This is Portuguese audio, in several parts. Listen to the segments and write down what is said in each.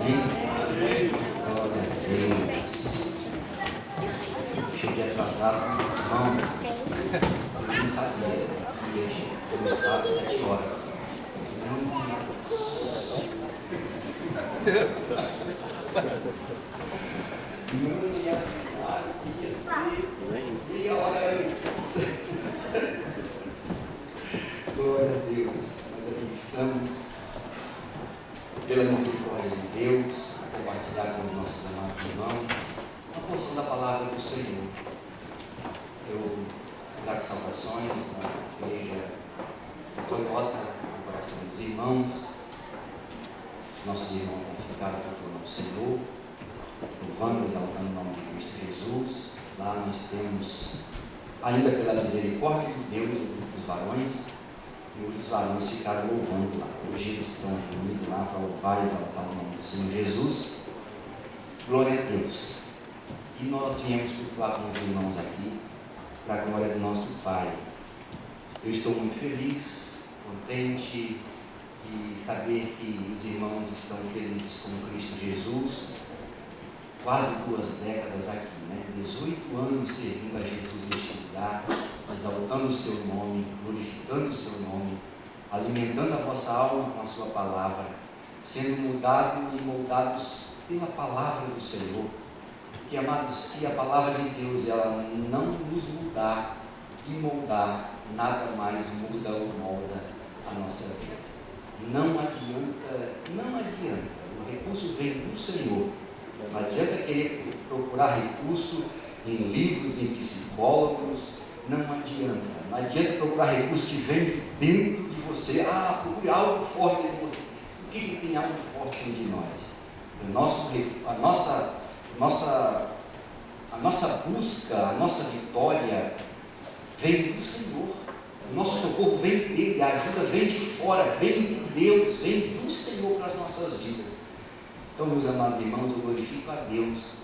Amém? Glória a Deus. Cheguei atrasado, irmão. Eu não sabia que ia começar às 7 horas. Não ia falar, ia ser meia hora antes. Glória a Deus. Mas aqui estamos, pela misericórdia de Deus, a compartilhar com os nossos amados irmãos uma porção da palavra do Senhor. Eu dar saudações na igreja Toyota, no coração dos irmãos. Nossos irmãos vão ficar para o Senhor, louvando, exaltando o nome de Cristo Jesus. Lá nós temos, ainda pela misericórdia de Deus, o grupo dos varões. E hoje os varões ficaram louvando lá. Hoje eles estão reunidos lá para louvar e exaltar o nome do Senhor Jesus. Glória a Deus. E nós viemos cultuar com os irmãos aqui, para a glória do nosso Pai. Eu estou muito feliz, contente de saber que os irmãos estão felizes com Cristo Jesus. Quase 2 décadas aqui, 18 anos servindo a Jesus neste lugar, exaltando o seu nome, glorificando o seu nome, alimentando a vossa alma com a sua palavra, sendo mudados e moldados pela palavra do Senhor. Porque, amados, se a palavra de Deus ela não nos mudar e moldar, nada mais muda ou molda a nossa vida. Não adianta. O recurso vem do Senhor. Não adianta querer procurar recurso em livros, em psicólogos. Não adianta procurar recurso que vem de dentro de você. Procure algo forte dentro de você. O que tem algo forte dentro de nós? A nossa busca, a nossa vitória vem do Senhor. O nosso socorro vem dele, a ajuda vem de fora, vem de Deus, vem do Senhor para as nossas vidas. Então, meus amados irmãos, eu glorifico a Deus,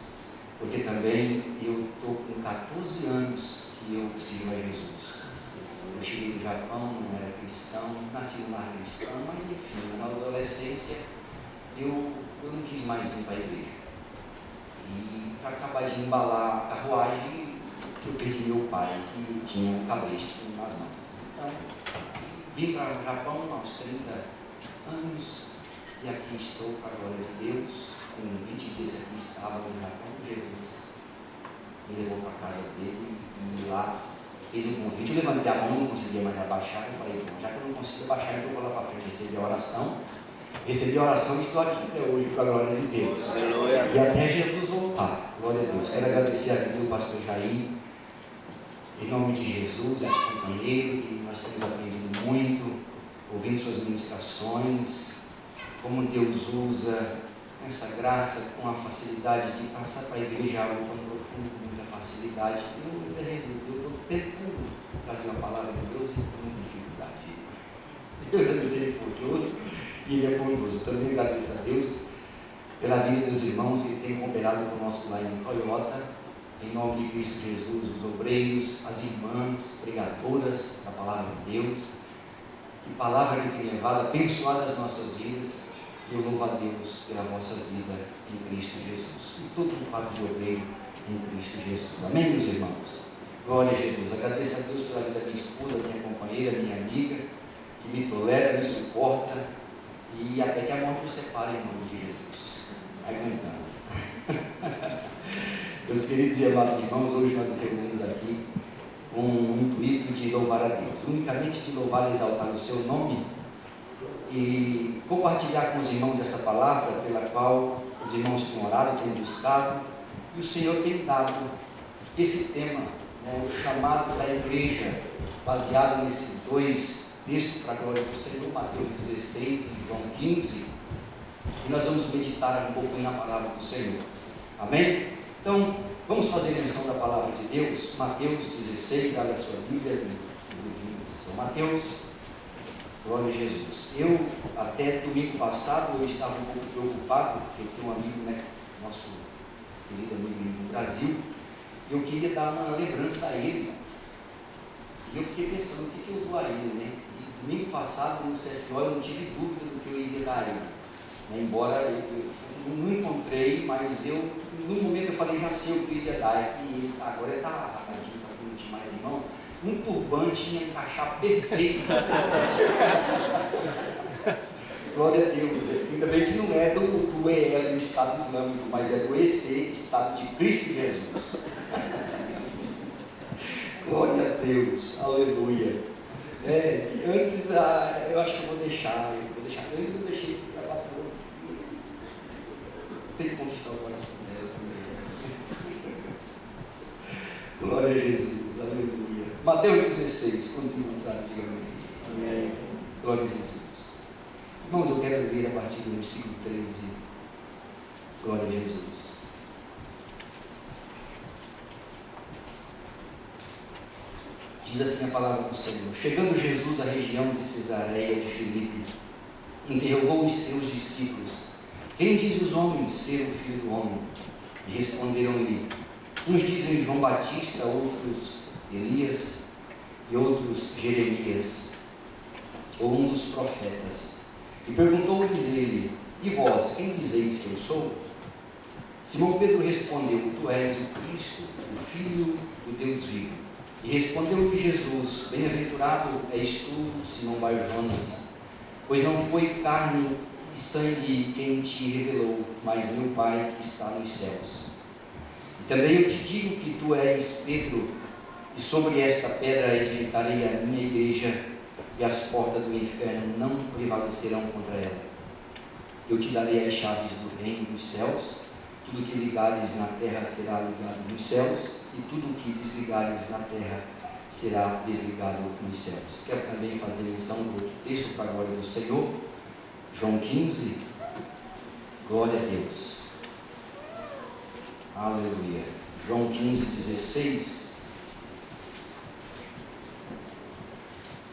porque também eu estou com 14 anos que eu sirvo a Jesus. Eu cheguei do Japão, não era cristão, nasci num lar cristão, mas enfim, na adolescência eu não quis mais ir para a igreja. E para acabar de embalar a carruagem, eu perdi meu pai, que tinha um cabresto nas mãos. Então, vim para o Japão aos 30 anos, e aqui estou, para a glória de Deus. Com 20 dias aqui estava no Japão. Jesus me levou para a casa dele e lá fez um convite. Eu levantei a mão, não conseguia mais abaixar. Eu falei, bom, já que eu não consigo abaixar, então eu vou lá para frente receber a oração. Recebi a oração e estou aqui até hoje, para a glória de Deus. E até Jesus voltar. Glória a Deus. Quero agradecer a vida do pastor Jair, em nome de Jesus, esse companheiro, que nós temos aprendido muito, ouvindo suas ministrações, como Deus usa essa graça com a facilidade de passar para a igreja algo tão profundo, com muita facilidade. Eu estou tentando trazer a palavra de Deus e com muita dificuldade. Deus é misericordioso e Ele é bondoso. Também agradeço a Deus pela vida dos irmãos que têm cooperado conosco lá em Toyota, em nome de Cristo Jesus, os obreiros, as irmãs, pregadoras da palavra de Deus. Que palavra que tem levado, abençoado as nossas vidas. Eu louvo a Deus pela vossa vida em Cristo Jesus. E todo o quadro de obreiro em Cristo Jesus. Amém, meus irmãos? Glória a Jesus. Agradeço a Deus pela vida da minha esposa, minha companheira, minha amiga, que me tolera, me suporta, e até que a morte os separe em nome de Jesus. Aguentando. Meus queridos e amados irmãos, hoje nós nos reunimos aqui com o intuito de louvar a Deus, unicamente de louvar e exaltar o seu nome, e compartilhar com os irmãos essa palavra pela qual os irmãos têm orado, têm buscado, e o Senhor tem dado esse tema, o chamado da igreja, baseado nesses 2 textos para a glória do Senhor, Mateus 16 e João 15, e nós vamos meditar um pouquinho na palavra do Senhor. Amém? Então, vamos fazer menção da palavra de Deus. Mateus 16, abra a sua Bíblia, no livro de São Mateus. Glória a Jesus. Eu, até domingo passado, eu estava um pouco preocupado, porque eu tenho um amigo, nosso querido amigo do Brasil, e eu queria dar uma lembrança a ele. E eu fiquei pensando, o que eu dou a ele, E domingo passado, no 7 horas, eu não tive dúvida do que eu iria dar a ele. né? Embora eu não encontrei, mas no momento eu falei, já sei o que ele ia dar, e agora ele está rapidinho, para que não tinha mais irmão, um turbante ia encaixar perfeito. Glória a Deus, ainda bem que não é do EL, do Estado Islâmico, mas é do EC, Estado de Cristo Jesus. Glória a Deus, aleluia. Antes, eu acho que eu vou deixar, eu ainda não deixei de trabalhar todos. Tem que conquistar o coração dela também. Glória a Jesus, aleluia. Mateus 16, quando se encontrar, diga amém. Glória a Jesus. Irmãos, eu quero ler a partir do versículo 13. Glória a Jesus. Diz assim a palavra do Senhor: chegando Jesus à região de Cesareia de Filipe, interrogou os seus discípulos: quem diz os homens ser o Filho do Homem? E responderam-lhe: uns dizem João Batista, outros Elias, e outros Jeremias, ou um dos profetas. E perguntou-lhes ele: e vós, quem dizeis que eu sou? Simão Pedro respondeu: tu és o Cristo, o Filho do Deus vivo. E respondeu-lhe Jesus: bem-aventurado és tu, Simão Bar-Jonas, pois não foi carne e sangue quem te revelou, mas meu Pai que está nos céus. E também eu te digo que tu és Pedro, e sobre esta pedra edificarei a minha igreja, e as portas do inferno não prevalecerão contra ela. Eu te darei as chaves do reino dos céus. Tudo que ligares na terra será ligado nos céus, e tudo que desligares na terra será desligado nos céus. Quero também fazer menção do outro texto para a glória do Senhor, João 15, glória a Deus, aleluia. João 15, 16,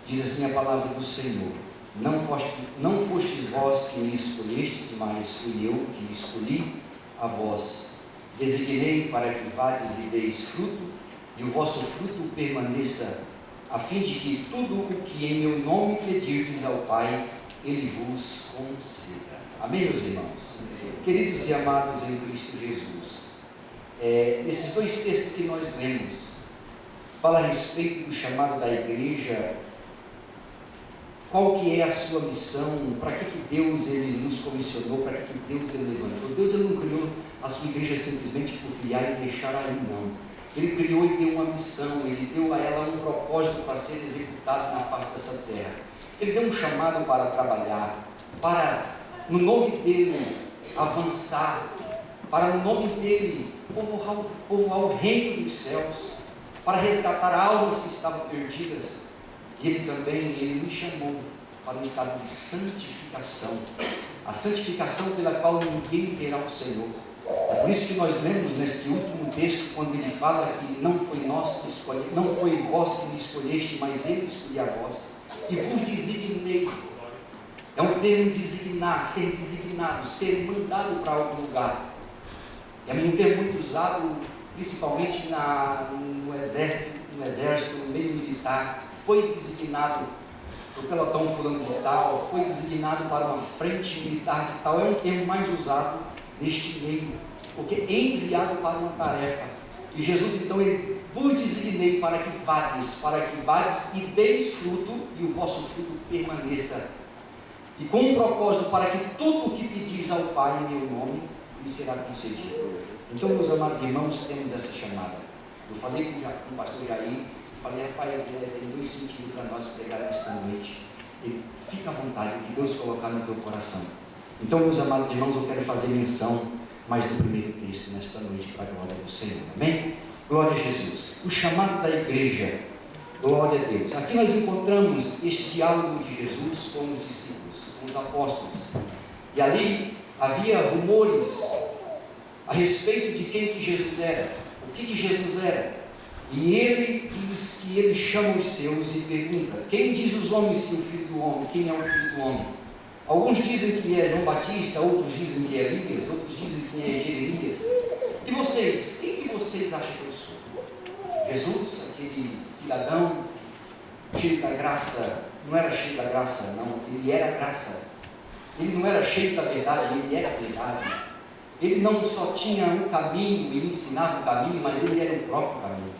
diz assim a palavra do Senhor: não fostes vós que me escolhestes, mas fui eu que escolhi a vós. Designei para que vades e deis fruto, e o vosso fruto permaneça, a fim de que tudo o que em meu nome pedirdes ao Pai, Ele vos conceda. Amém, meus irmãos? Amém. Queridos e amados em Cristo Jesus, esses dois textos que nós lemos, fala a respeito do chamado da igreja. Qual que é a sua missão? Para que Deus ele nos comissionou? Para que Deus ele levantou? Deus ele não criou a sua igreja simplesmente por criar e deixar aí, não. Ele criou e deu uma missão, ele deu a ela um propósito para ser executado na face dessa terra. Ele deu um chamado para trabalhar, para no nome dele avançar, para no nome dele povoar o reino dos céus, para resgatar almas que estavam perdidas. E ele também, ele nos chamou para um estado de santificação, a santificação pela qual ninguém verá o Senhor. É por isso que nós lemos nesse último texto, quando ele fala que não foi nós que escolhemos, não foi vós que me escolheste, mas ele escolheu a vós, e vos designei. É um termo designar, ser designado, ser mandado para algum lugar. É um termo muito usado, principalmente no exército, no meio militar. Foi designado para o pelotão fulano de tal, foi designado para uma frente militar de tal. É um termo mais usado neste meio, porque é enviado para uma tarefa. E Jesus então, ele vos designei para que vades e deis fruto, e o vosso fruto permaneça. E com um propósito, para que tudo o que pedis ao Pai em meu nome vos será concedido. Então, meus amados irmãos, temos essa chamada. Eu falei com o pastor Jair, falei: rapaz, tem dois sentidos para nós pregar esta noite. E fica à vontade, o que Deus colocar no teu coração. Então, meus amados irmãos, eu quero fazer menção mais do primeiro texto nesta noite, para a glória do Senhor. Amém? Glória a Jesus. O chamado da igreja. Glória a Deus. Aqui nós encontramos este diálogo de Jesus com os discípulos, com os apóstolos. E ali havia rumores a respeito de quem que Jesus era, o que Jesus era. E ele diz que ele chama os seus e pergunta: quem diz os homens que o Filho do Homem? Quem é o Filho do Homem? Alguns dizem que é João Batista, outros dizem que é Elias, outros dizem que é Jeremias. E vocês? Quem que vocês acham que eu sou? Jesus, aquele cidadão cheio da graça, não era cheio da graça, não, ele era graça. Ele não era cheio da verdade, ele era a verdade. Ele não só tinha um caminho e ensinava o caminho, mas ele era o próprio caminho.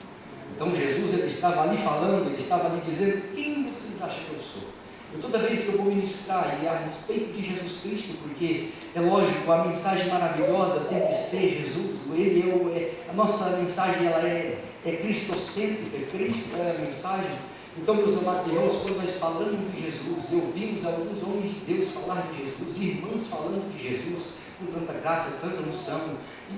Então Jesus, ele estava ali falando, ele estava ali dizendo: quem vocês acham que eu sou? Eu, toda vez que eu vou ministrar a respeito de Jesus Cristo, porque é lógico, a mensagem maravilhosa tem que ser Jesus. A nossa mensagem, ela é cristocêntrica, Cristo é a mensagem. Então, meus amados irmãos, quando nós falamos de Jesus, ouvimos alguns homens de Deus falar de Jesus, irmãs falando de Jesus, com tanta graça, tanta unção,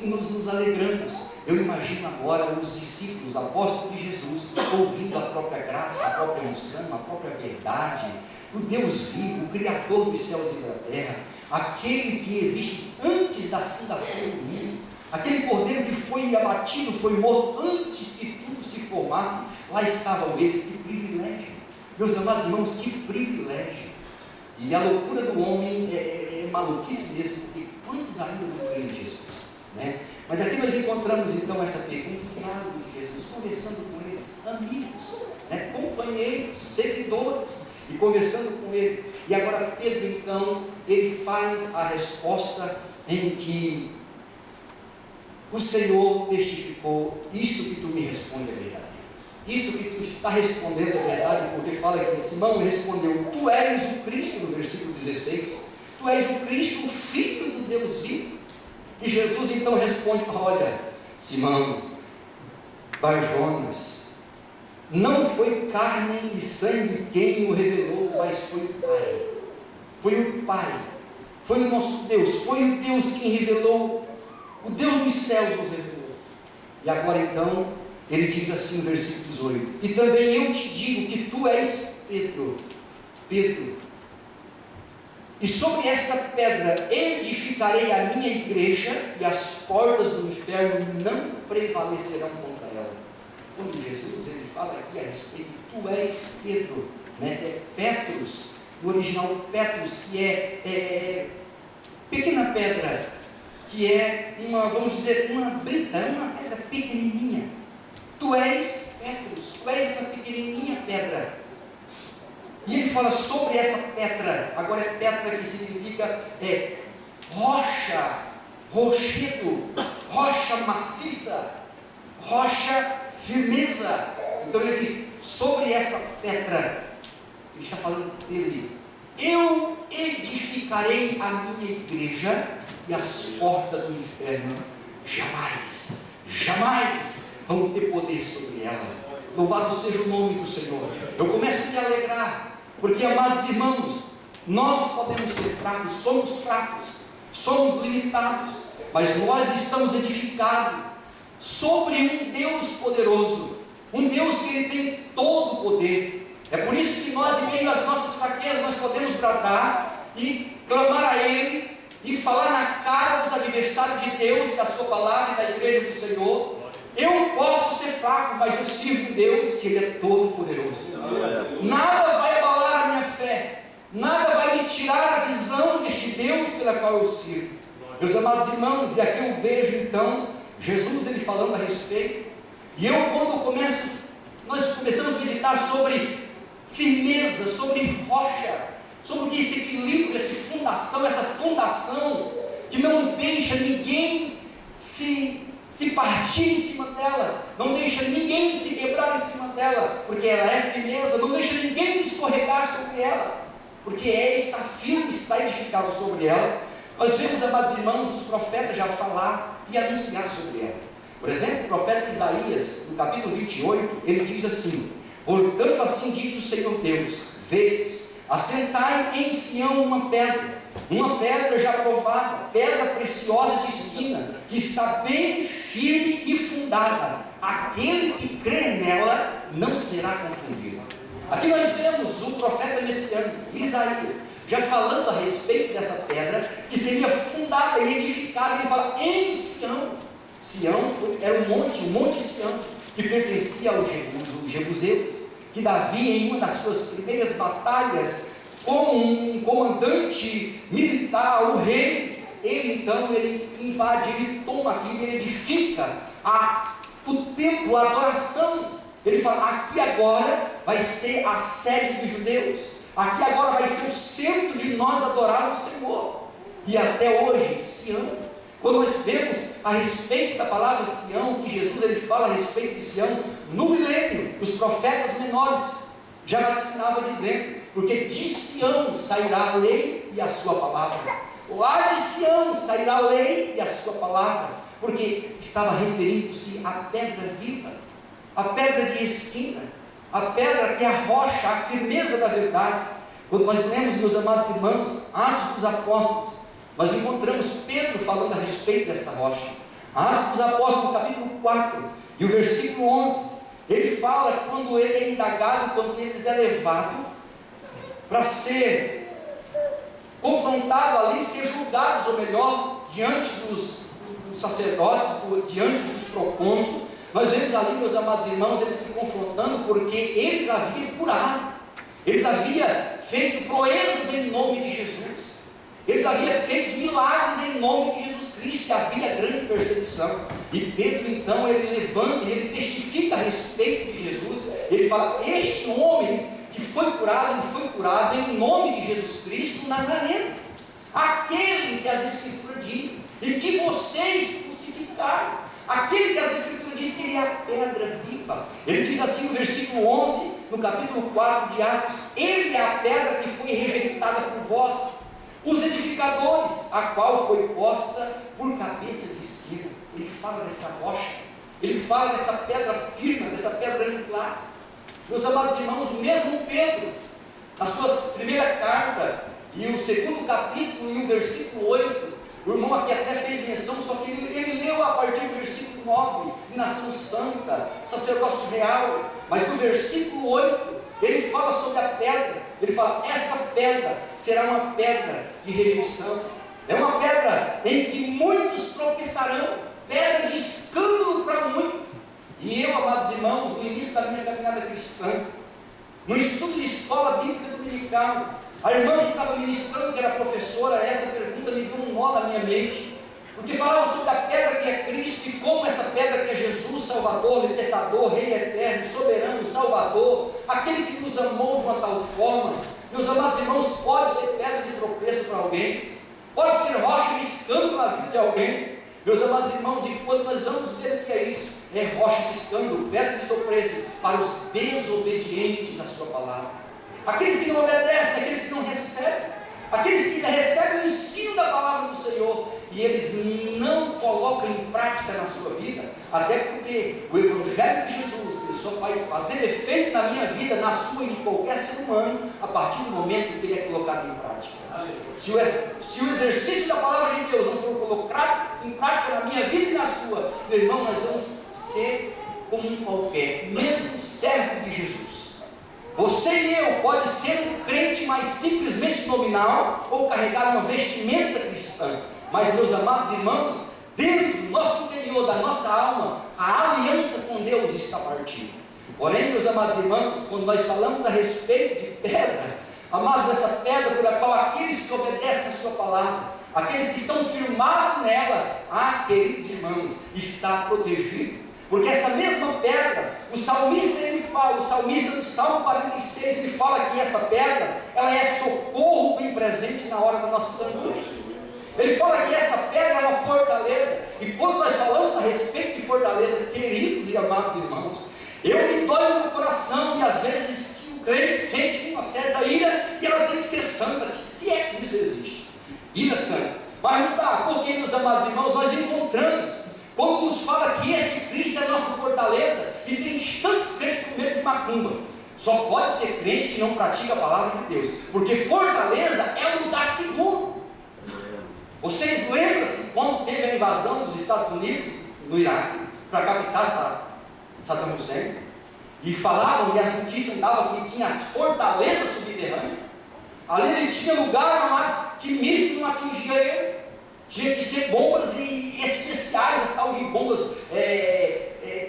e nós nos alegramos. Eu imagino agora os discípulos, apóstolos de Jesus, ouvindo a própria graça, a própria unção, a própria verdade, o Deus vivo, o Criador dos céus e da terra, aquele que existe antes da fundação do mundo, aquele cordeiro que foi abatido, foi morto antes que tudo se formasse. Lá estavam eles. Que privilégio, meus amados irmãos, que privilégio. E a loucura do homem é maluquice mesmo, porque quantos ainda não creem em Jesus, né? Mas aqui nós encontramos então essa pergunta, diálogo de Jesus, conversando com eles, amigos, né? Companheiros, seguidores, e conversando com ele. E agora Pedro então, ele faz a resposta em que o Senhor testificou: isso que tu me responde é verdade. Isso que tu está respondendo é verdade, porque fala que Simão respondeu: tu és o Cristo, no versículo 16, tu és o Cristo, o Filho do Deus vivo. E Jesus então responde: olha, Simão, Barjonas, não foi carne e sangue quem o revelou, mas foi o Pai. Foi o Pai, foi o nosso Deus, foi o Deus quem revelou, o Deus dos céus nos revelou. E agora então, ele diz assim no versículo 18: e também eu te digo que tu és Pedro, e sobre esta pedra edificarei a minha igreja, e as portas do inferno não prevalecerão contra ela. Quando Jesus ele fala aqui a respeito, tu és Pedro, né? É Petrus, no original Petrus, que é pequena pedra, que é vamos dizer, uma brita, uma pedra pequenininha. Tu és Petrus, tu és essa pequenininha pedra. E ele fala sobre essa pedra. Agora é pedra que significa rocha, rochedo, rocha maciça, rocha firmeza. Então ele diz: sobre essa pedra, ele está falando dele, eu edificarei a minha igreja, e as portas do inferno jamais vão ter poder sobre ela. Louvado seja o nome do Senhor. Eu começo a me alegrar, porque, amados irmãos, nós podemos ser fracos, somos limitados, mas nós estamos edificados sobre um Deus poderoso, um Deus que ele tem todo o poder. É por isso que nós, em meio às nossas fraquezas, nós podemos bradar e clamar a Ele, e falar na cara dos adversários de Deus, da sua palavra e da igreja do Senhor: eu posso ser fraco, mas eu sirvo Deus, que Ele é todo poderoso. Nada vai abalar a minha fé, nada vai me tirar a visão deste Deus pela qual eu sirvo. Meus amados irmãos, e aqui eu vejo então Jesus ele falando a respeito, e nós começamos a meditar sobre firmeza, sobre rocha, sobre esse equilíbrio, essa fundação que não deixa ninguém se partir em cima dela, não deixa ninguém se quebrar em cima dela, porque ela é firmeza, não deixa ninguém escorregar sobre ela, porque está firme, está edificado sobre ela. Nós vemos, amados irmãos, os profetas já falar e anunciar sobre ela. Por exemplo, o profeta Isaías, no capítulo 28, ele diz assim: portanto assim diz o Senhor Deus, vedes, assentai em Sião uma pedra já provada, pedra preciosa de esquina, que está bem firme e fundada, aquele que crê nela não será confundido. Aqui nós vemos o profeta messiânico, Isaías, já falando a respeito dessa pedra, que seria fundada e edificada. Ele fala em Sião. Sião era o monte Sião, que pertencia aos jebuseus, que Davi, em uma das suas primeiras batalhas, como um comandante militar, o rei, ele invade, ele toma aquilo, ele edifica o templo, a adoração. Ele fala: aqui agora vai ser a sede dos judeus, Aqui agora vai ser o centro de nós adorarmos o Senhor. E até hoje, Sião, quando nós vemos a respeito da palavra Sião, que Jesus ele fala a respeito de Sião, no milênio, os profetas menores já ensinavam dizendo, porque de Sião sairá a lei e a sua palavra. Lá de Sião sairá a lei e a sua palavra, porque estava referindo-se à pedra viva, à pedra de esquina, a pedra que é a rocha, a firmeza da verdade. Quando nós lemos, meus amados irmãos, Atos dos Apóstolos, nós encontramos Pedro falando a respeito dessa rocha. Atos dos Apóstolos, capítulo 4, e o versículo 11, ele fala quando ele é indagado, quando ele é levado para ser confrontado ali, ser julgados, ou melhor, diante dos sacerdotes, diante dos procônsulos. Nós vemos ali, meus amados irmãos, eles se confrontando, porque eles haviam curado, eles haviam feito proezas em nome de Jesus, eles haviam feito milagres em nome de Jesus Cristo, e havia grande perseguição. E Pedro então, ele levanta e ele testifica a respeito de Jesus. Ele fala, este homem que foi curado, ele foi curado em nome de Jesus Cristo Nazareno, aquele que as Escrituras diz, e que vocês crucificaram, aquele que as Escrituras diz que ele é a pedra viva. Ele diz assim no versículo 11, no capítulo 4 de Atos, ele é a pedra que foi rejeitada por vós, os edificadores, a qual foi posta por cabeça de esquina. Ele fala dessa rocha, ele fala dessa pedra firme, dessa pedra angular. Meus amados irmãos, mesmo Pedro, na sua primeira carta, e o segundo capítulo, e o versículo 8, o irmão aqui até fez menção, só que ele leu a partir do versículo 9, de nação santa, sacerdócio real, mas no versículo 8, ele fala sobre a pedra, ele fala, esta pedra será uma pedra de rejeição, é uma pedra em que muitos tropeçarão, pedra de escândalo para muitos. E eu, amados irmãos, no início da minha caminhada cristã, no estudo de escola bíblica dominical, a irmã que estava ministrando, que era professora, essa pergunta me deu um nó na minha mente, porque falava sobre a pedra que é Cristo, e como essa pedra que é Jesus, Salvador, libertador, Rei eterno, soberano, Salvador, aquele que nos amou de uma tal forma. Meus amados irmãos, pode ser pedra de tropeço para alguém, pode ser rocha de escândalo na vida de alguém. Meus amados irmãos, enquanto nós vamos ver o que é isso, é rocha de escândalo, pedra de tropeço para os desobedientes à sua palavra, aqueles que não obedecem, aqueles que não recebem, aqueles que recebem o ensino da palavra do Senhor, e eles não colocam em prática na sua vida, até porque o Evangelho de Jesus ele só vai fazer efeito na minha vida, na sua e de qualquer ser humano, a partir do momento que ele é colocado em prática. Se o exercício da palavra de Deus não for colocado em prática na minha vida e na sua, meu irmão, nós vamos ser como um qualquer, mesmo servo de Jesus. Você e eu pode ser um crente mais simplesmente nominal, ou carregar uma vestimenta cristã, mas, meus amados irmãos, dentro do nosso interior, da nossa alma, a aliança com Deus está partida. Porém, meus amados irmãos, quando nós falamos a respeito de pedra, amados, essa pedra por a qual aqueles que obedecem a sua palavra, aqueles que estão firmados nela, queridos irmãos, está protegido. Porque essa mesma pedra, o salmista ele fala, o salmista do Salmo 46, ele fala que essa pedra, ela é socorro bem presente na hora das nossas angústias. Ele fala que essa pedra é uma fortaleza, e quando nós falamos a respeito de fortaleza, queridos e amados irmãos, eu me dói no meu coração, e às vezes que o crente sente uma certa ira, e ela tem que ser santa, se é que isso existe, ira santa, mas não dá, porque, meus amados irmãos, nós encontramos, quando nos fala que esse Cristo é a nossa fortaleza, e tem tantos crentes com medo de macumba, só pode ser crente que não pratica a palavra de Deus, porque fortaleza é um lugar seguro. Vocês lembram-se quando teve a invasão dos Estados Unidos no Iraque para captar Saddam Hussein? E falavam, e as notícias davam que tinha as fortalezas subterrâneas. Ali ele tinha lugar lá que míssil não atingia ele. Tinha que ser bombas especiais, tal de bombas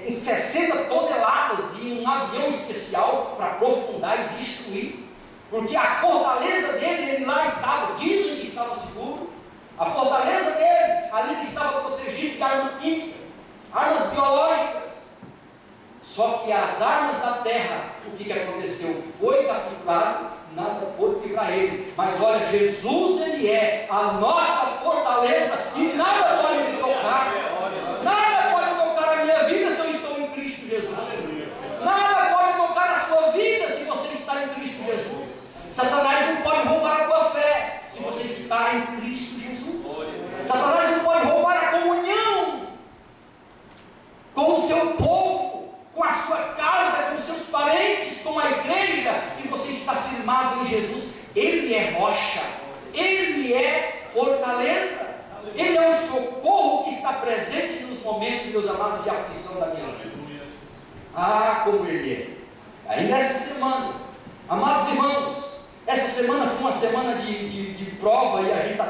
em 60 toneladas e um avião especial para aprofundar e destruir. Porque a fortaleza dele, ele lá estava, dizem que estava seguro. A fortaleza dele, ali que estava protegido de armas químicas, armas biológicas. Só que as armas da terra, o que aconteceu? Foi capturado, nada pôde livrar ele. Mas olha, Jesus, ele é a nossa fortaleza e nada pode me tocar. Nada pode tocar a minha vida se eu estou em Cristo Jesus. Nada pode tocar a sua vida se você está em Cristo Jesus. Satanás não pode roubar a tua fé se você está em Cristo Jesus. Satanás não pode roubar a comunhão com o seu povo, com a sua casa, com seus parentes, com a igreja, se você está firmado em Jesus. Ele é rocha, Ele é fortaleza, Ele é um socorro que está presente nos momentos, meus amados, de aflição da minha vida. Ah, como Ele é! Ainda essa semana, amados irmãos, essa semana foi uma semana de prova, e a gente está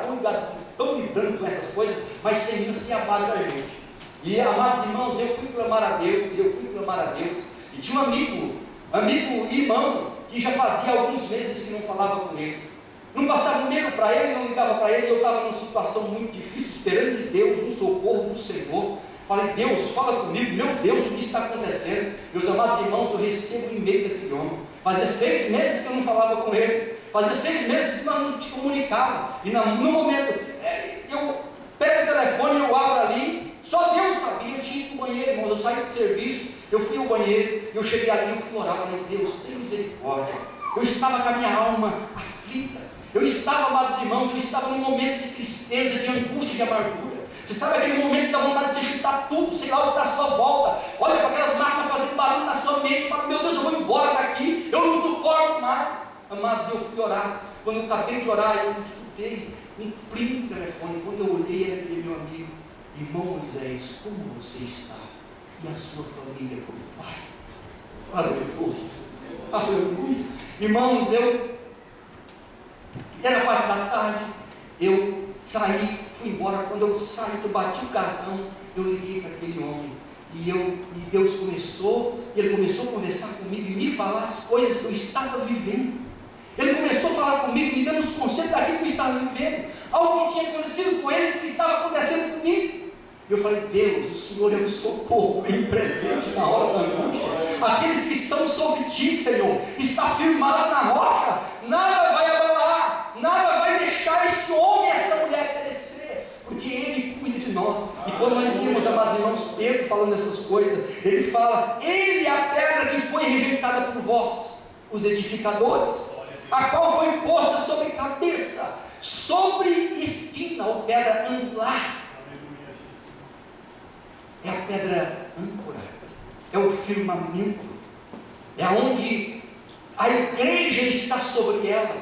tão lidando com essas coisas, mas termina sem abate a gente. E, amados irmãos, eu fui clamar a Deus, e tinha um amigo, irmão, que já fazia alguns meses que não falava com ele, não passava um medo para ele, não ligava para ele. Eu estava numa situação muito difícil, esperando de Deus, um socorro do Senhor. Falei: Deus, fala comigo, meu Deus, o que está acontecendo? Meus amados irmãos, eu recebo o e-mail daquele homem. Fazia 6 meses que eu não falava com ele, fazia 6 meses que nós não nos comunicávamos, e no momento, eu pego o telefone, eu abro ali. Só Deus sabia. Eu tinha ido para o banheiro, irmãos. Eu saí do serviço, eu fui ao banheiro, eu cheguei ali, eu fui orar, falei: Deus, tem misericórdia. Eu estava com a minha alma aflita, eu estava, amados irmãos, eu estava num momento de tristeza, de angústia, de amargura. Você sabe aquele momento que dá vontade de você chutar tudo, sei lá o que está à sua volta, olha para aquelas máquinas fazendo barulho na sua mente, fala: meu Deus, eu vou embora daqui, eu não suporto mais. Amados, eu fui orar. Quando eu acabei de orar, eu escutei um primo no telefone. Quando eu olhei, era aquele meu amigo: irmão Moisés, como você está? E a sua família, como vai? Aleluia, aleluia. Irmãos, era parte da tarde, eu saí, fui embora. Quando eu saí, eu bati o cartão, eu liguei para aquele homem, e Deus ele começou a conversar comigo e me falar as coisas que eu estava vivendo. Ele começou a falar comigo, me dando os conselhos daquilo que eu estava vivendo, algo que tinha acontecido com ele, que estava acontecendo comigo. Eu falei: Deus, o Senhor é um socorro bem presente na hora da angústia. Aqueles que estão sobre ti, Senhor, está firmado na rocha, nada vai abalar, nada vai deixar este homem e esta mulher perecer, porque Ele cuida de nós. E quando nós vimos, amados irmãos, Pedro falando essas coisas, ele fala: Ele é a pedra que foi rejeitada por vós, os edificadores, a qual foi posta sobre cabeça, sobre esquina, ou pedra angular. É a pedra âncora, é o firmamento, é onde a igreja está sobre ela.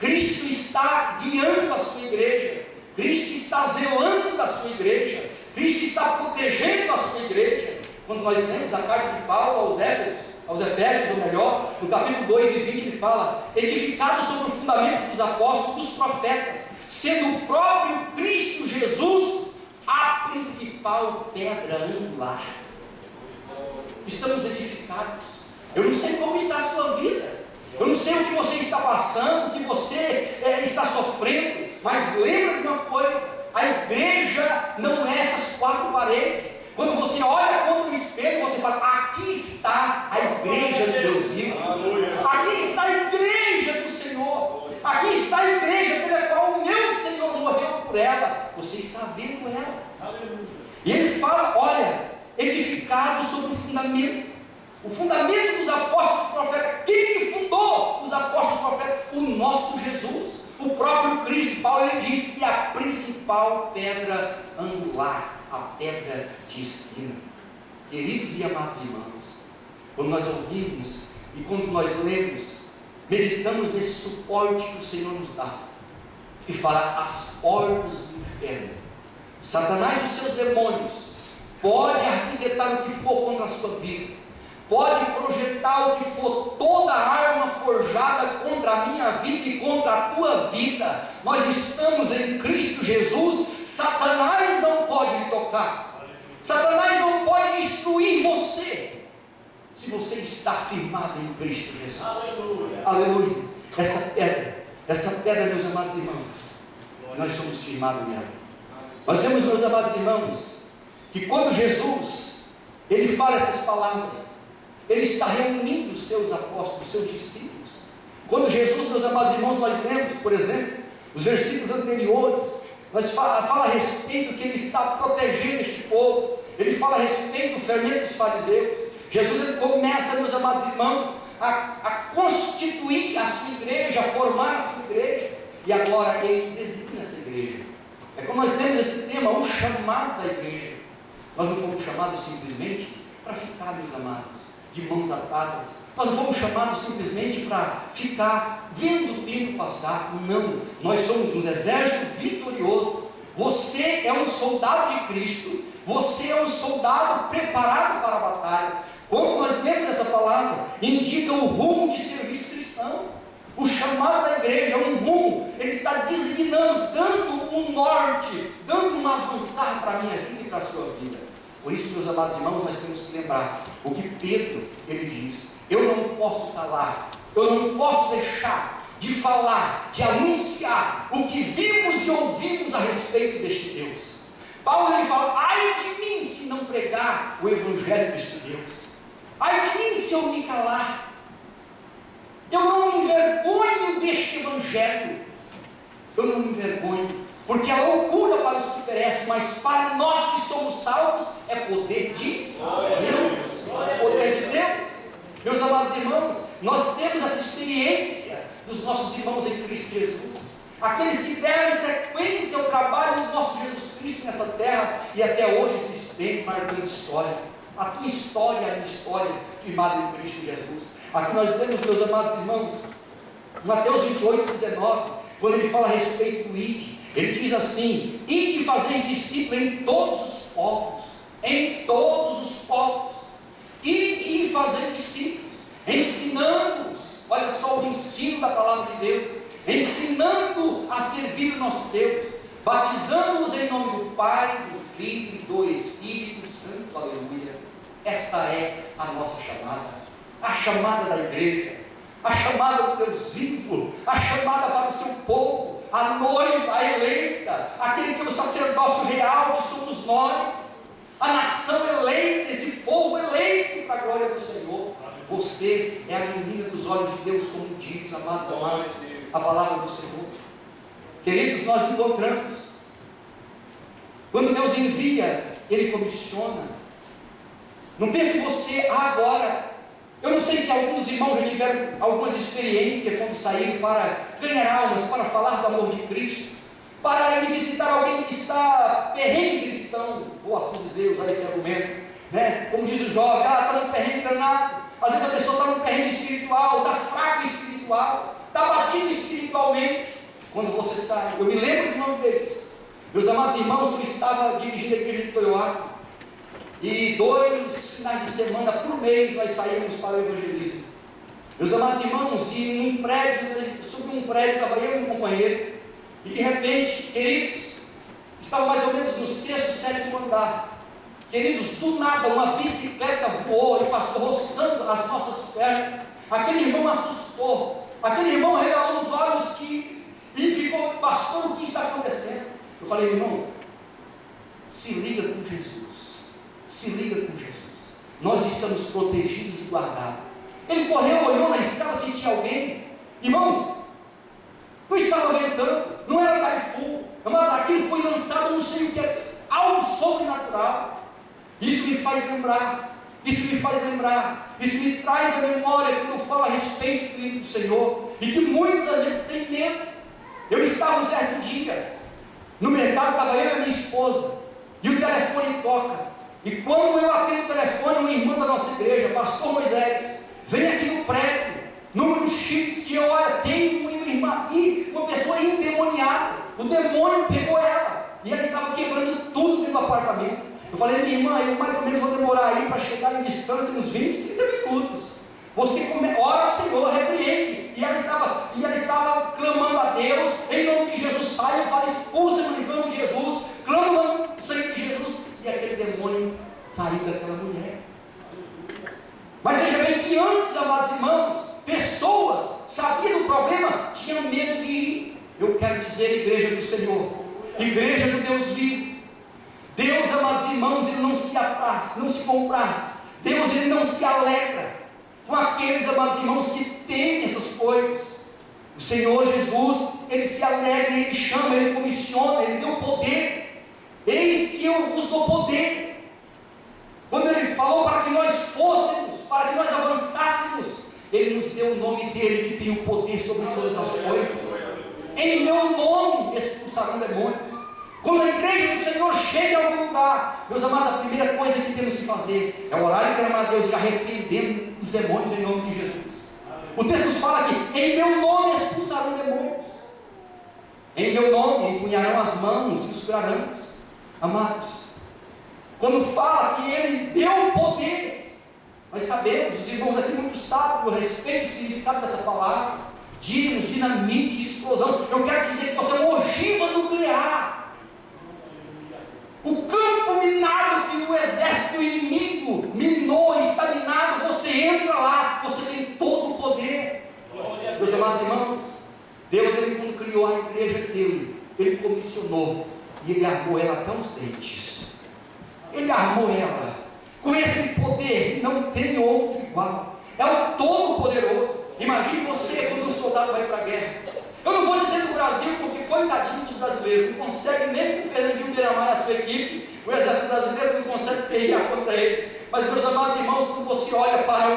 Cristo está guiando a sua igreja, Cristo está zelando a sua igreja, Cristo está protegendo a sua igreja. Quando nós lemos a carta de Paulo aos Efésios, ou melhor, no capítulo 2 e 20, ele fala: edificado sobre o fundamento dos apóstolos, dos profetas, sendo o próprio Cristo Jesus a principal pedra angular. Estamos edificados. Eu não sei como está a sua vida, eu não sei o que você está passando, o que você está sofrendo, mas lembra de uma coisa: a igreja não é essas 4 paredes. Quando você olha contra o espelho, você fala: aqui está a igreja de Deus vivo, aqui está a igreja do Senhor, aqui está a igreja pela qual o meu Senhor morreu por ela. Você está vendo ela. E ele fala: olha, edificado sobre o fundamento dos apóstolos e profetas. Quem que fundou os apóstolos e profetas? O nosso Jesus, o próprio Cristo. Paulo, ele diz que a principal pedra angular, a pedra de esquina. Queridos e amados irmãos, quando nós ouvimos e quando nós lemos, meditamos nesse suporte que o Senhor nos dá, e fala: as portas do inferno, Satanás e os seus demônios, pode arquitetar o que for contra a sua vida, pode projetar o que for, toda arma forjada contra a minha vida e contra a tua vida. Nós estamos em Cristo Jesus. Satanás não pode lhe tocar, Satanás não pode destruir você, se você está firmado em Cristo Jesus. Aleluia, aleluia. Essa pedra, meus amados irmãos, nós somos firmados nela. Nós vemos, meus amados irmãos, que quando Jesus Ele fala essas palavras, ele está reunindo os seus apóstolos, os seus discípulos. Quando Jesus, meus amados irmãos, nós lemos, por exemplo, os versículos anteriores, nós fala a respeito que ele está protegendo este povo, ele fala a respeito do fermento dos fariseus. Jesus, ele começa, meus amados irmãos, a constituir a sua igreja, a formar a sua igreja, e agora ele designa essa igreja. É como nós temos esse tema, o chamado da igreja. Nós não fomos chamados simplesmente para ficar, meus amados, de mãos atadas. Nós não fomos chamados simplesmente para ficar vendo o tempo passar. Não, nós somos um exército vitorioso. Você é um soldado de Cristo, você é um soldado preparado para a batalha. Quando nós lemos essa palavra, indica o rumo de serviço cristão. O chamado da igreja é um rumo, ele está designando, dando um norte, dando um avançar para a minha vida e para a sua vida. Por isso, meus amados irmãos, nós temos que lembrar o que Pedro, ele diz: eu não posso calar, eu não posso deixar de falar, de anunciar o que vimos e ouvimos a respeito deste Deus. Paulo, ele fala: ai de mim se não pregar o evangelho deste Deus, ai de mim se eu me calar. Eu não me envergonho deste evangelho, eu não me envergonho, porque é loucura para os que perecem, mas para nós que somos salvos é poder de Deus. É poder de Deus. Meus amados irmãos, nós temos essa experiência dos nossos irmãos em Cristo Jesus, aqueles que deram sequência ao trabalho do nosso Jesus Cristo nessa terra, e até hoje se estende marcando história. A tua história, a minha história, firmada em Cristo Jesus. Aqui nós temos, meus amados irmãos, Mateus 28, 19, quando ele fala a respeito do ide, ele diz assim: ide fazer discípulo em todos os povos, em todos os povos, ide fazer discípulos, ensinando-os, olha só o ensino da palavra de Deus, ensinando a servir o nosso Deus, batizando-os em nome do Pai, do Filho e do Espírito Santo, aleluia. Esta é a nossa chamada, a chamada da igreja, a chamada do Deus vivo, a chamada para o seu povo, a noiva, a eleita, aquele que é o sacerdócio real que somos nós, a nação eleita, esse povo eleito para a glória do Senhor. Você é a menina dos olhos de Deus, como diz, amados, a palavra do Senhor. Queridos, nós encontramos, quando Deus envia, Ele comissiona. Não pense você, agora, eu não sei se alguns irmãos já tiveram algumas experiências quando saíram para ganhar almas, para falar do amor de Cristo, para ir visitar alguém que está perrengue cristão, ou assim dizer, usar esse argumento, né? Como diz o jovem, está num perrengue danado. Às vezes a pessoa está num perrengue espiritual, está fraca espiritual, está batido espiritualmente. Quando você sai, eu me lembro de uma vez, meus amados irmãos, eu estava dirigindo a igreja de Toyoaco, e 2 finais de semana por mês nós saímos para o evangelismo. Meus amados irmãos, e num prédio, sobre um prédio, estava eu e um companheiro, e de repente, queridos, estava mais ou menos no 6º, 7º andar. Queridos, do nada uma bicicleta voou e passou roçando as nossas pernas. Aquele irmão assustou, aquele irmão regalou os olhos e ficou: pastor, o que está acontecendo? Eu falei: irmão, se liga com Jesus, se liga com Jesus, nós estamos protegidos e guardados. Ele correu, olhou na escada se tinha alguém. Irmãos, não estava ventando, não era Carrefour, mas aquilo foi lançado, não sei o que é, algo sobrenatural. Isso me faz lembrar, isso me traz a memória quando eu falo a respeito do Senhor, e que muitos às vezes têm medo. Eu estava um certo dia no mercado, estava eu e a minha esposa, e o telefone toca, e quando eu atendo o telefone, uma irmã da nossa igreja, pastor Moisés, vem aqui no prédio, número X, que olha, tem uma irmã aqui, uma pessoa endemoniada, o demônio pegou ela, e ela estava quebrando tudo dentro do apartamento. Eu falei: minha irmã, eu mais ou menos vou demorar aí para chegar em distância uns 20, 30 minutos. Você ora ao Senhor, repreende. E ela estava clamando a Deus, em nome de Jesus, saia, fala, expulsa-me em nome de Jesus, clama no sangue de Jesus, e aquele demônio saiu daquela mulher. Mas veja bem que antes, amados irmãos, pessoas sabiam do problema, tinham medo de ir. Eu quero dizer, igreja do Senhor, igreja do Deus vivo, Deus, amados irmãos, Ele não se se apraz, não se compraz. Deus, Ele não se alegra com aqueles, amados irmãos, que têm essas coisas. O Senhor Jesus, Ele se alegra, Ele chama, Ele comissiona, Ele deu poder. Eis que eu vos dou poder. Quando Ele falou para que nós fôssemos, para que nós avançássemos, Ele nos deu o nome dEle, que tem o poder sobre todas as coisas. Em meu nome expulsarão demônios. Quando a igreja do Senhor chega a algum lugar, meus amados, a primeira coisa que temos que fazer é orar e clamar a Deus e arrependendo os demônios em nome de Jesus. O texto nos fala que em meu nome expulsarão demônios. Em meu nome empunharão as mãos e os curarão. Amados, quando fala que Ele deu poder, nós sabemos, os irmãos aqui muito sabem a respeito do significado dessa palavra. Dínamos, dinamite, explosão. Eu quero dizer que você é uma ogiva nuclear. O campo minado que o exército inimigo minou, está minado, você entra lá, você tem todo o poder. Meus amados irmãos, Deus, Ele quando criou a igreja dele, Ele comissionou e Ele armou ela até os dentes. Ele armou ela com esse poder, não tem outro igual. É o Todo-Poderoso. Imagine você quando um soldado vai para a guerra. Eu não vou dizer do Brasil, porque coitadinho dos brasileiros, não consegue nem com o Fernandinho Beiramar e a sua equipe, o exército brasileiro não consegue pelear contra eles. Mas, meus amados irmãos, quando você olha para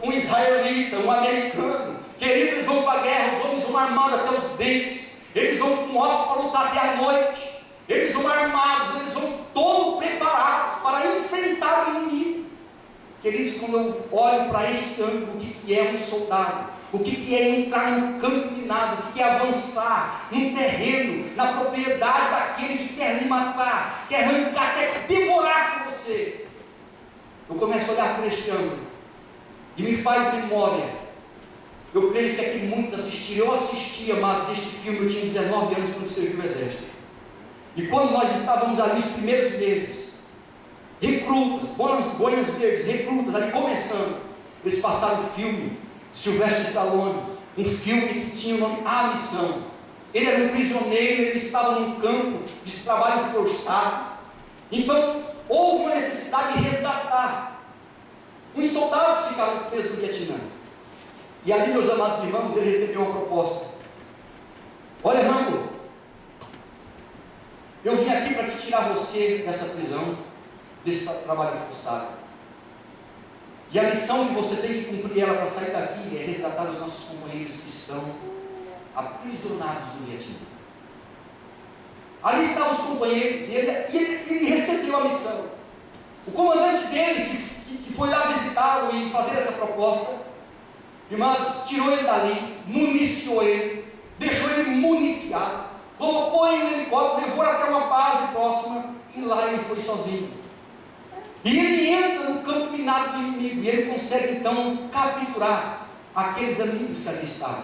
um israelita, um americano, queridos, eles vão para a guerra, os homens vão armados até os dentes, eles vão com ossos para lutar até a noite, eles vão armados, eles vão todos preparados para enfrentar o inimigo. Queridos, quando eu olho para este ângulo, o que é um soldado? O que é entrar num campo minado? O que é avançar num terreno, na propriedade daquele que quer lhe matar, quer arrancar, quer devorar com você? Eu começo a olhar para este ângulo e me faz memória. Eu creio que aqui muitos assistiram. Eu assisti, amados, este filme. Eu tinha 19 anos quando servi no exército. E quando nós estávamos ali os primeiros meses, recrutas, boinas verdes, recrutas ali começando, eles passaram o filme Sylvester Stallone, um filme que tinha o nome A Missão. Ele era um prisioneiro, ele estava num campo de trabalho forçado. Então houve uma necessidade de resgatar. Os soldados ficaram presos no Vietnã. E ali, meus amados irmãos, ele recebeu uma proposta. Olha, Rambo, eu vim aqui para te tirar você dessa prisão, desse trabalho forçado. E a missão que você tem que cumprir ela para sair daqui é resgatar os nossos companheiros que estão aprisionados no Vietnã. Ali estavam os companheiros e ele recebeu a missão. O comandante dele, que foi lá visitá-lo e fazer essa proposta, irmãos, tirou ele dali, municiou ele, deixou ele municiado, colocou ele no helicóptero, levou até uma base próxima e lá ele foi sozinho. E ele entra no campo minado do inimigo e ele consegue então capturar aqueles amigos que ali estavam.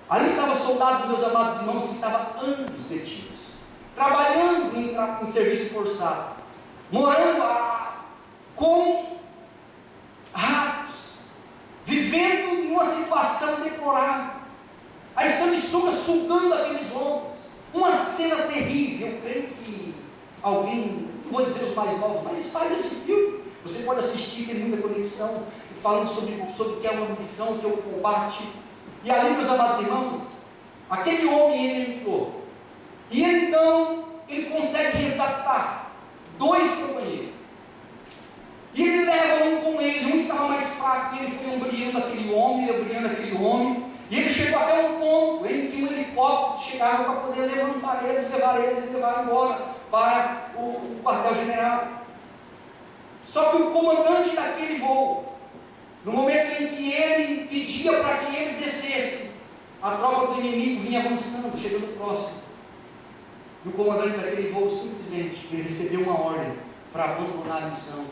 Ali estavam soldados, meus amados irmãos, que estavam anos detidos, trabalhando em serviço forçado, morando com ratos, vivendo numa situação deplorável, as sanguessugas sugando aqueles homens. Uma cena terrível. Eu creio que alguém, não vou dizer os mais novos, mas faz esse filme, você pode assistir, tem muita conexão, falando sobre o que é uma missão, o que é o combate. E ali, meus amados irmãos, aquele homem, ele entrou, e então ele consegue resgatar 2 companheiros, e ele leva um com ele. Um estava mais fraco, e ele foi ombreando aquele homem, e ele chegou até um ponto em que um helicóptero chegava para poder levantar eles, levar embora para o quartel-general. Só que o comandante daquele voo, no momento em que ele pedia para que eles descessem, a tropa do inimigo vinha avançando, chegando próximo. E o comandante daquele voo simplesmente ele recebeu uma ordem para abandonar a missão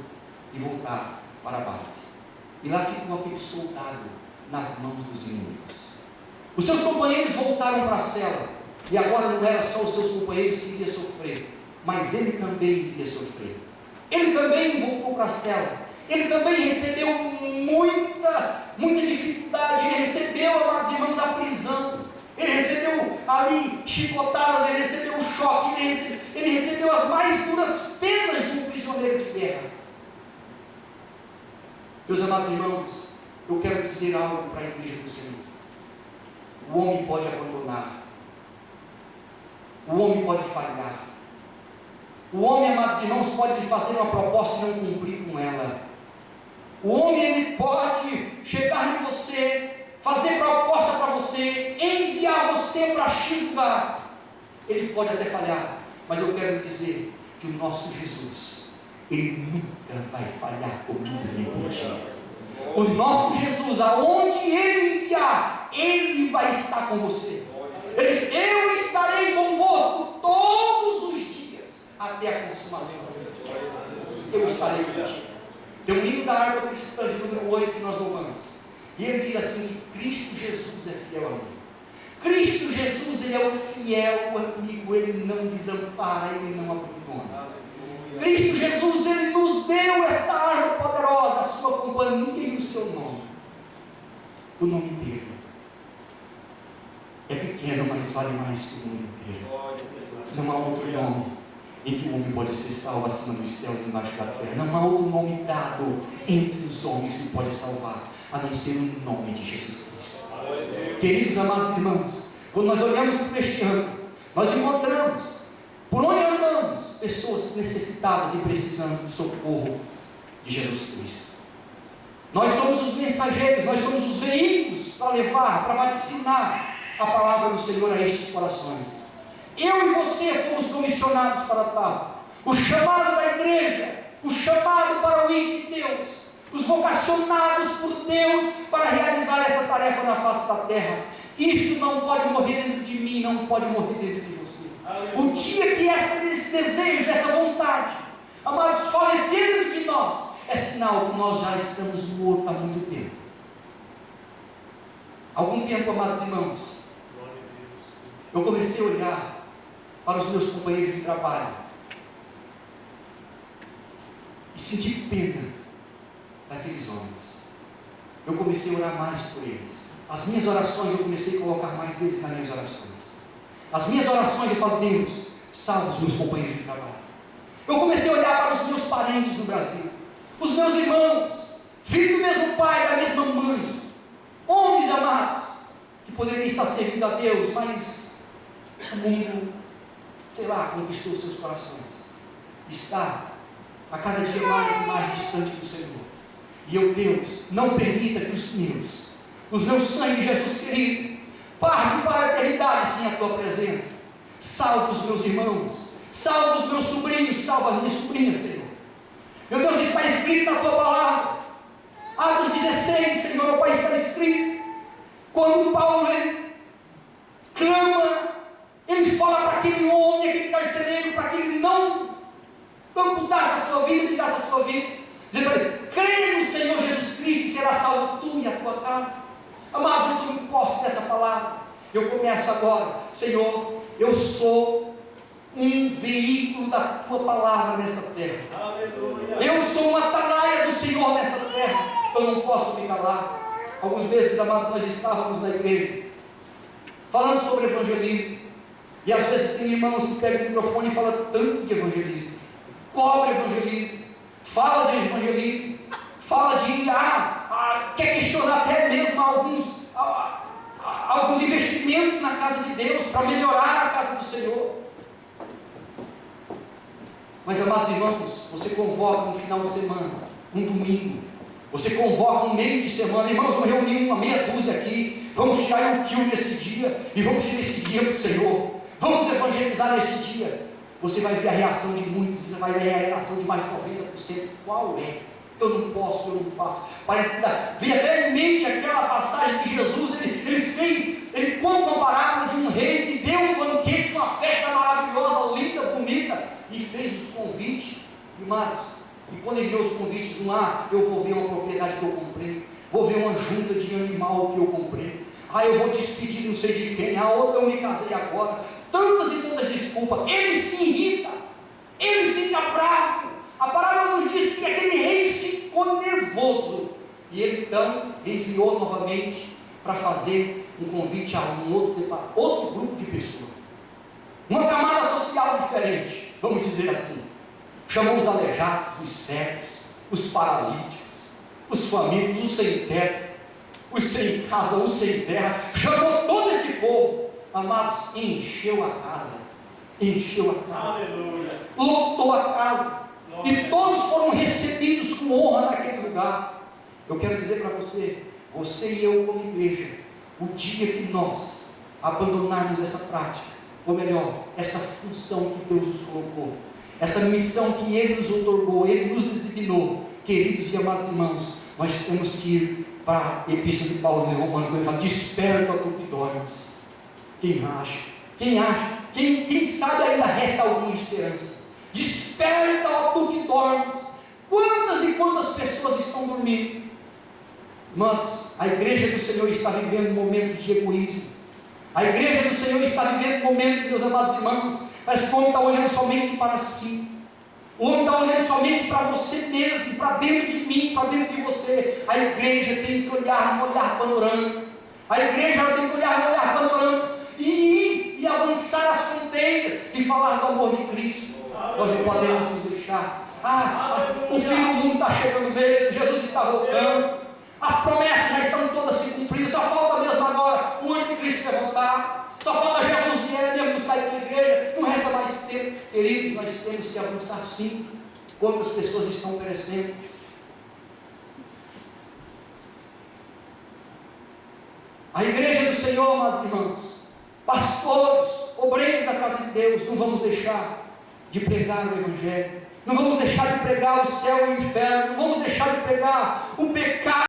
e voltar para a base. E lá ficou aquele soldado nas mãos dos inimigos. Os seus companheiros voltaram para a cela, e agora não era só os seus companheiros que iriam sofrer, mas ele também iria sofrer. Ele também voltou para a cela, ele também recebeu muita dificuldade, ele recebeu, amados irmãos, a prisão, ele recebeu ali chicotadas, ele recebeu um choque, ele recebeu as mais duras penas de um prisioneiro de guerra. Meus amados irmãos, eu quero dizer algo para a igreja do Senhor. O homem pode abandonar, o homem pode falhar, o homem, amados irmãos, pode lhe fazer uma proposta e não cumprir com ela. O homem, ele pode chegar em você, fazer proposta para você, enviar você para X lugar. Ele pode até falhar, mas eu quero dizer que o nosso Jesus, ele nunca vai falhar comigo nem contigo. O nosso Jesus, aonde ele enviar, ele vai estar com você. Ele diz: eu estarei convosco todos os dias até a consumação. Eu estarei contigo. Tem um hino da harpa cristã de número 8 que nós louvamos, e ele diz assim: Cristo Jesus é fiel amigo. Cristo Jesus, ele é o fiel amigo, ele não desampara, ele não abandona. Cristo Jesus, ele nos deu esta arma poderosa, a sua companhia e o seu nome. O nome dele é pequeno, mas vale mais que o nome inteiro. Não há outro nome em que o homem pode ser salvo acima do céu e embaixo da terra. Não há outro nome dado entre os homens que pode salvar, a não ser o nome de Jesus Cristo. Queridos amados irmãos, quando nós olhamos para este ano, nós encontramos, por onde andamos, pessoas necessitadas e precisando do socorro de Jesus Cristo. Nós somos os mensageiros, nós somos os veículos para levar, para vaticinar a palavra do Senhor a estes corações. Eu e você fomos comissionados para tal. O chamado da igreja, o chamado para o reino de Deus, os vocacionados por Deus para realizar essa tarefa na face da terra. Isso não pode morrer dentro de mim, não pode morrer dentro de você. O dia que esse desejo, essa vontade, amados, falecer dentro de nós, é sinal que nós já estamos mortos há muito tempo. Algum tempo, amados irmãos, eu comecei a olhar para os meus companheiros de trabalho e senti pena daqueles homens. Eu comecei a orar mais por eles. As minhas orações, eu comecei a colocar mais deles nas minhas orações. As minhas orações, eu falo: Deus, salva os meus companheiros de trabalho. Eu comecei a olhar para os meus parentes no Brasil, os meus irmãos, filhos do mesmo pai, da mesma mãe, homens amados, que poderiam estar servindo a Deus, mas o mundo, sei lá, conquistou os seus corações. Está a cada dia mais e mais distante do Senhor. E eu, Deus, não permita que os meus sangue, Jesus querido, partem para a eternidade sem a tua presença. Salva os meus irmãos, salva os meus sobrinhos, salva a minha sobrinha, Senhor. Meu Deus, está escrito na tua palavra, Atos 16, Senhor, meu Pai, está escrito, quando Paulo ele clama, ele fala para aquele homem, aquele carcereiro, para que ele não amputasse a sua vida, tirasse a sua vida, dizendo para ele: crê no Senhor Jesus Cristo e será salvo tu e a tua casa. Amados, eu tomo posse dessa palavra. Eu começo agora: Senhor, eu sou um veículo da tua palavra nessa terra. Aleluia. Eu sou uma atalaia do Senhor nessa terra. Eu não posso me calar. Alguns meses, amados, nós estávamos na igreja falando sobre evangelismo. E às vezes tem irmãos que pegam o microfone e falam tanto de evangelismo, cobra evangelismo, fala de evangelismo, fala de quer questionar até mesmo alguns investimentos na casa de Deus para melhorar a casa do Senhor. Mas, amados irmãos, você convoca um final de semana, um domingo, você convoca um meio de semana: irmãos, vamos reunir uma meia dúzia aqui, vamos tirar um quilo nesse dia e vamos tirar esse dia para o Senhor, vamos evangelizar neste dia. Você vai ver a reação de muitos, você vai ver a reação de mais de 90%. Qual é? Eu não posso, eu não faço. Parece que vem até em mente aquela passagem que Jesus ele conta uma parábola de um rei que deu um banquete, uma festa maravilhosa, linda, bonita, e fez os convites. Irmãos, e quando ele viu os convites, eu vou ver uma propriedade que eu comprei, vou ver uma junta de animal que eu comprei, eu vou despedir não sei de quem, outra eu me casei agora, tantas e tantas desculpas. Ele se irrita, ele fica bravo. A palavra nos diz que aquele rei ficou nervoso, e ele então enviou novamente para fazer um convite a um outro grupo de pessoas, uma camada social diferente, vamos dizer assim. Chamou os aleijados, os cegos, os paralíticos, os famintos, os sem teto, os sem casa, os sem terra, chamou todo esse povo, amados, e encheu a casa, Aleluia. lotou a casa, e todos foram recebidos com honra naquele lugar. Eu quero dizer para você, você e eu como igreja, o dia que nós abandonarmos essa prática, ou melhor, essa função que Deus nos colocou, essa missão que Ele nos otorgou, Ele nos designou, queridos e amados irmãos, nós temos que ir para a Epístola de Paulo em Romanos, quando ele fala, desperta tu que dormes. Quem sabe ainda resta alguma esperança. Desperta, ó tu que dormes. Quantas e quantas pessoas estão dormindo? Irmãos, a igreja do Senhor está vivendo momentos de egoísmo. A igreja do Senhor está vivendo momentos, meus amados irmãos, mas o homem está olhando somente para si. O homem está olhando somente para você mesmo, para dentro de mim, para dentro de você. A igreja tem que olhar no olhar panorâmico. A igreja tem que olhar no olhar panorâmico e ir e avançar as fronteiras e falar do amor de Cristo. Nós não podemos nos deixar. O fim do mundo está chegando mesmo, Jesus está voltando. As promessas já estão todas se cumprindo, só falta mesmo agora o anticristo levantar, só falta Jesus vier mesmo buscar aqui na igreja, não resta mais tempo. Queridos, nós temos que avançar sim. Quantas pessoas estão perecendo? A igreja do Senhor, amados irmãos, pastores, obreiros da casa de Deus, não vamos deixar de pregar o Evangelho, não vamos deixar de pregar o céu e o inferno, não vamos deixar de pregar o pecado